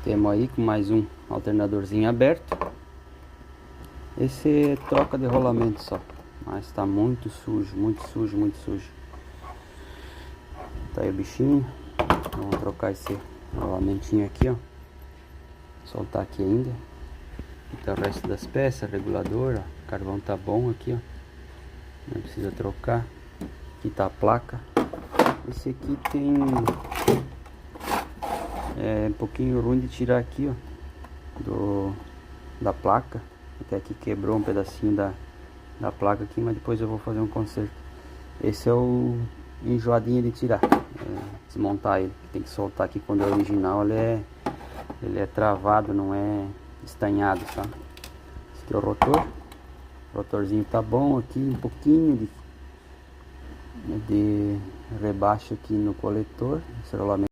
Temos aí com mais um alternadorzinho aberto. Esse é troca de rolamento só, mas está muito sujo, muito sujo, muito sujo. Tá aí o bichinho. Vamos trocar esse rolamentinho aqui, ó. Soltar aqui ainda. Então o resto das peças, regulador, ó. O carvão tá bom aqui, ó. Não precisa trocar. Aqui tá a placa. Esse aqui tem um pouquinho ruim de tirar aqui, ó, da placa. Até aqui quebrou um pedacinho da placa aqui, mas depois eu vou fazer um conserto. Esse é o enjoadinho de tirar, desmontar ele. Tem que soltar aqui. Quando é original ele é travado, não é estanhado, tá? Esse aqui é o rotor. O rotorzinho tá bom aqui, um pouquinho de rebaixo aqui no coletor. Esse rolamento